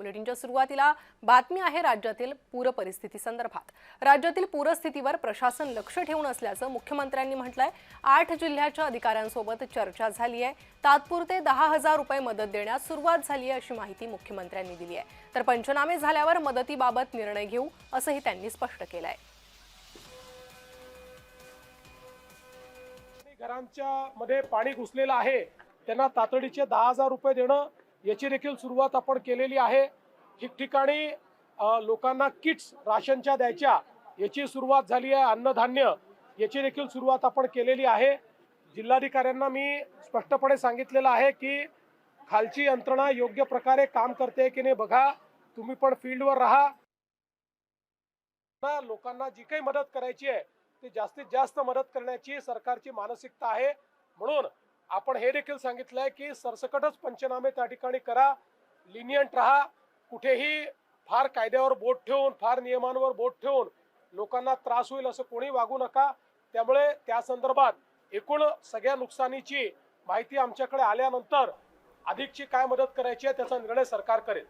बुलेटिनच्या सुरुवातीला बातमी आहे राज्यातील पूर परिस्थिती संदर्भात। राज्यातील पूरस्थितीवर प्रशासन लक्ष ठेवून असल्याचं मुख्यमंत्र्यांनी म्हटलंय। 8 जिल्ह्याच्या अधिकाऱ्यांसोबत चर्चा झाली आहे। तात्पुरते 10,000 रुपये मदत देण्यास सुरुवात झाली आहे अशी माहिती मुख्यमंत्र्यांनी दिली आहे। तर पंचनामे झाल्यावर मदतीबाबत निर्णय घेऊ असंही त्यांनी स्पष्ट केलं आहे। घरांच्या मध्ये पाणी घुसलेलं आहे, त्यांना तातडीचे 10,000 रुपये देणं याची देखील सुरुवात आपण केलेली आहे। ठिकठिकाणी लोकांना किट्स राशनच्या द्यायच्या याची सुरुवात झाली आहे। अन्नधान्य याची देखील सुरुवात आपण केलेली आहे। जिल्हाधिकाऱ्यांना मी स्पष्टपणे सांगितलेलं आहे की खालची यंत्रणा योग्य प्रकारे काम करते की नाही बघा, तुम्ही पण फील्डवर राहा। लोकांना जी काही मदत करायची आहे ती जास्तीत जास्त मदत करण्याची सरकारची मानसिकता आहे। म्हणून आपण हे देखील सांगितलंय की सरसकटच पंचनामे त्या ठिकाणी करा, लिनियंट राहा। कुठेही फार कायद्यावर बोट ठेवून, फार नियमांवर बोट ठेवून लोकांना त्रास होईल असं कोणी वागू नका। त्यामुळे त्या संदर्भात एकूण सगळ्या नुकसानीची माहिती आमच्याकडे आल्यानंतर अधिकची काय मदत करायची आहे त्याचा निर्णय सरकार करेल।